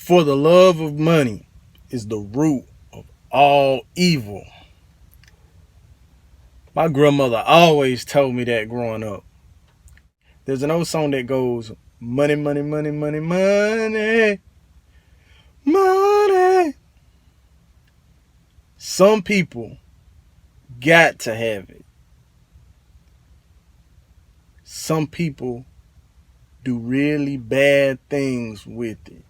For the love of money is the root of all evil. My grandmother always told me that growing up. There's an old song that goes, money, money, money, money, money, money. Some people got to have it. Some people do really bad things with it.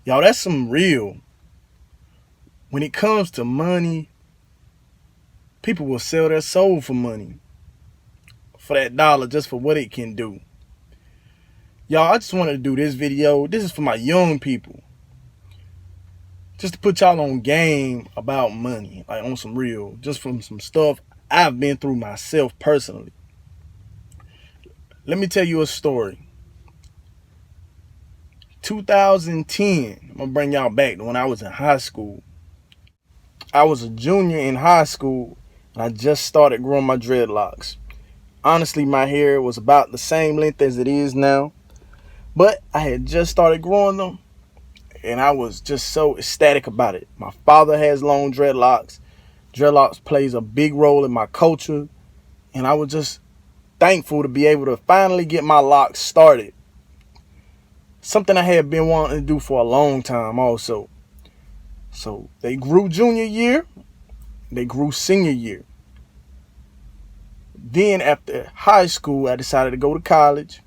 Y'all, that's some real. When it comes to money, people will sell their soul for money. For that dollar, just for what it can do. Y'all, I just wanted to do this video. This is for my young people. Just to put y'all on game about money. Like on some real. Just from some stuff I've been through myself personally. Let me tell you a story. 2010, I'm going to bring y'all back to when I was in high school. I was a junior in high school, and I just started growing my dreadlocks. Honestly, my hair was about the same length as it is now, but I had just started growing them, and I was just so ecstatic about it. My father has long dreadlocks. Dreadlocks plays a big role in my culture, and I was just thankful to be able to finally get my locks started. Something I had been wanting to do for a long time also. So they grew junior year, they grew senior year. Then after high school, I decided to go to college,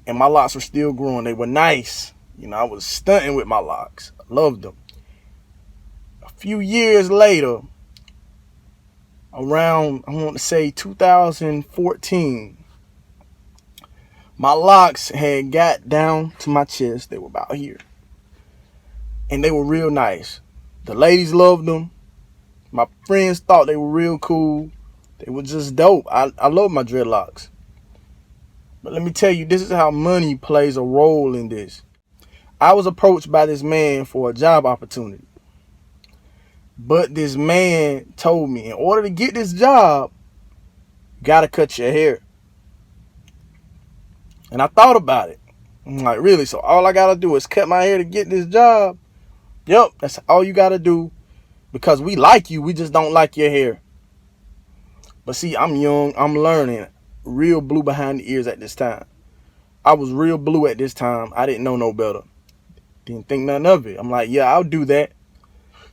and my locks were still growing. They were nice. You know, I was stunting with my locks. I loved them. A few years later, around, I want to say 2014, my locks had got down to my chest. They were about here. And they were real nice. The ladies loved them. My friends thought they were real cool. They were just dope. I love my dreadlocks. But let me tell you, this is how money plays a role in this. I was approached by this man for a job opportunity. But this man told me, in order to get this job, you gotta cut your hair. And I thought about it. I'm like, really? So all I gotta do is cut my hair to get this job? Yep, that's all you gotta do. Because we like you, we just don't like your hair. But see, I'm young, I'm learning. Real blue behind the ears at this time. I was real blue at this time. I didn't know no better. Didn't think nothing of it. I'm like, yeah, I'll do that.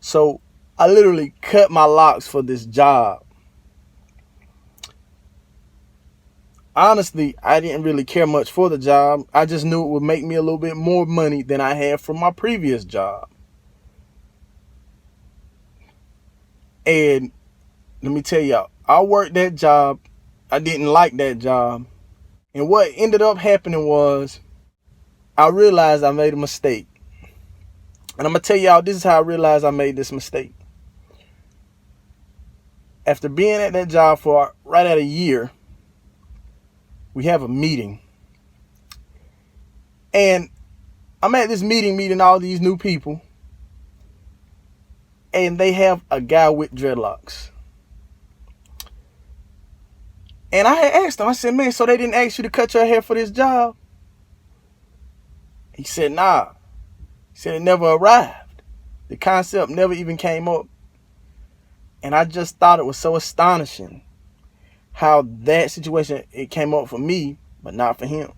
So I literally cut my locks for this job. Honestly, I didn't really care much for the job. I just knew it would make me a little bit more money than I had from my previous job. And let me tell y'all, I worked that job. I didn't like that job. And what ended up happening was I realized I made a mistake. And I'm going to tell y'all, this is how I realized I made this mistake. After being at that job for right at a year, we have a meeting. And I'm at this meeting all these new people. And they have a guy with dreadlocks. And I had asked him, I said, man, so they didn't ask you to cut your hair for this job? He said, nah. He said it never arrived. The concept never even came up. And I just thought it was so astonishing how that situation, it came up for me, but not for him.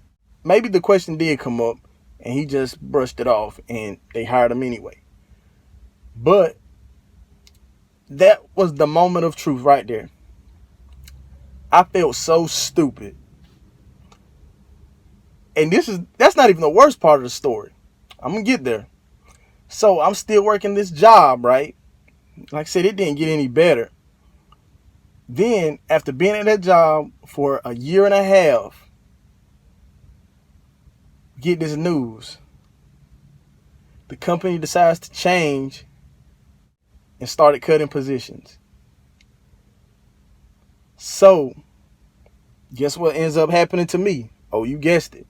Maybe the question did come up and he just brushed it off and they hired him anyway. But that was the moment of truth right there. I felt so stupid. And that's not even the worst part of the story. I'm going to get there. So I'm still working this job, right? Like I said, it didn't get any better. Then, after being at that job for a year and a half, get this news. The company decides to change and started cutting positions. So, guess what ends up happening to me? Oh, you guessed it.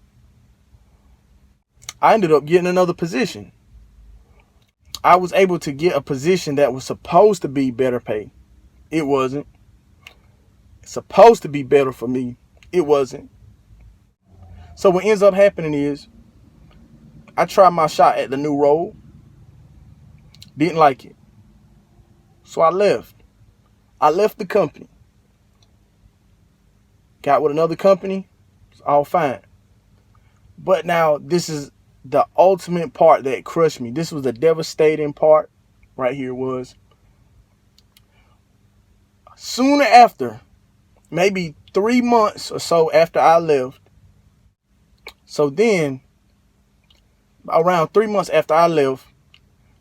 I ended up getting another position. I was able to get a position that was supposed to be better pay. It wasn't. It's supposed to be better for me. It wasn't. So what ends up happening is I tried my shot at the new role. Didn't like it. So I left. I left the company. Got with another company. It's all fine. But now this is the ultimate part that crushed me. This was the devastating part right here was. Soon after, maybe 3 months or so after I left. So then, around 3 months after I left,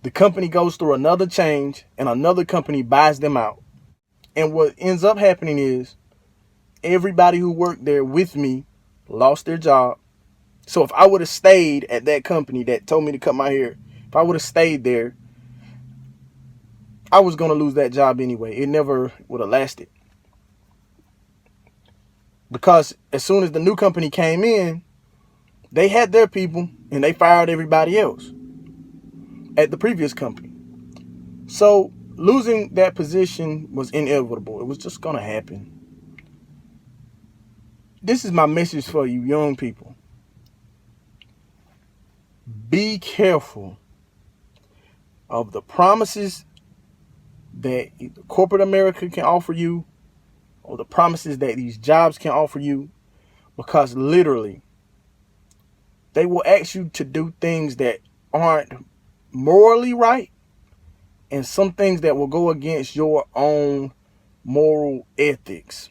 the company goes through another change and another company buys them out. And what ends up happening is everybody who worked there with me lost their job. So if I would have stayed at that company that told me to cut my hair, if I would have stayed there, I was going to lose that job anyway. It never would have lasted. Because as soon as the new company came in, they had their people and they fired everybody else at the previous company. So losing that position was inevitable. It was just going to happen. This is my message for you young people. Be careful of the promises that either corporate America can offer you or the promises that these jobs can offer you, because literally they will ask you to do things that aren't morally right and some things that will go against your own moral ethics.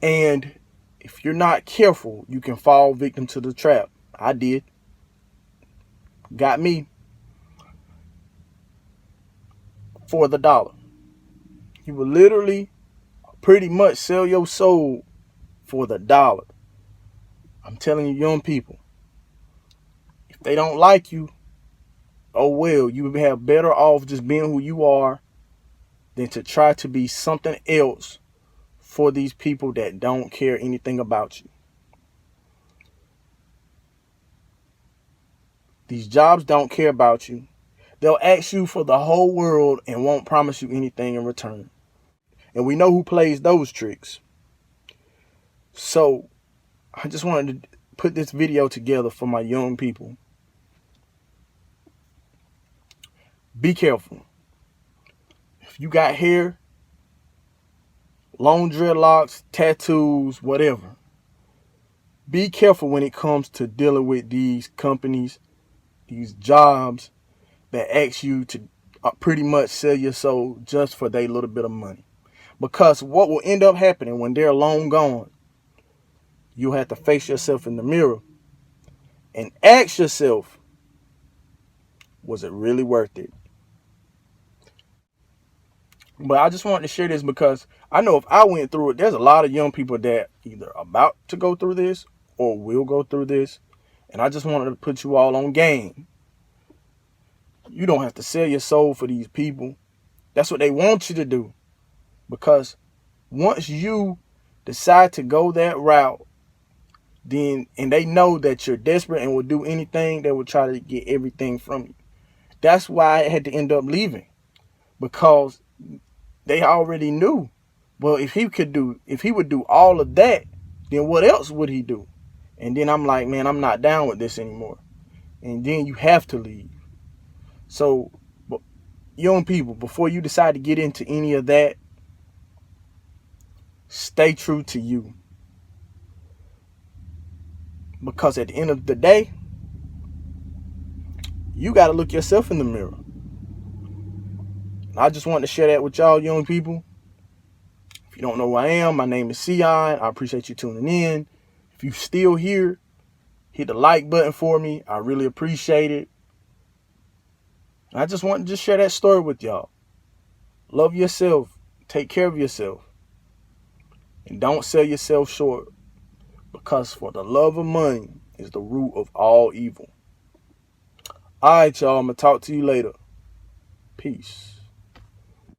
And if you're not careful, you can fall victim to the trap. I did. Got me. For the dollar. You will literally pretty much sell your soul for the dollar. I'm telling you, young people, if they don't like you, oh well, you would have better off just being who you are than to try to be something else for these people that don't care anything about you. These jobs don't care about you. They'll ask you for the whole world and won't promise you anything in return. And we know who plays those tricks. So I just wanted to put this video together for my young people. Be careful. If you got hair, long dreadlocks, tattoos, whatever, be careful when it comes to dealing with these companies, these jobs that ask you to pretty much sell your soul just for their little bit of money. Because what will end up happening when they're long gone, you'll have to face yourself in the mirror and ask yourself, was it really worth it? But I just wanted to share this because I know if I went through it, there's a lot of young people that either about to go through this or will go through this. And I just wanted to put you all on game. You don't have to sell your soul for these people. That's what they want you to do. Because once you decide to go that route, then and they know that you're desperate and will do anything, they will try to get everything from you. That's why I had to end up leaving. Because they already knew. Well, if he would do all of that, then what else would he do? And then I'm like, man, I'm not down with this anymore. And then you have to leave. So, young people, before you decide to get into any of that, stay true to you. Because at the end of the day, you got to look yourself in the mirror. I just wanted to share that with y'all young people. If you don't know who I am, my name is Sion. I appreciate you tuning in. If you're still here, hit the like button for me. I really appreciate it. And I just wanted to share that story with y'all. Love yourself. Take care of yourself. And don't sell yourself short. Because for the love of money is the root of all evil. All right, y'all. I'm going to talk to you later. Peace.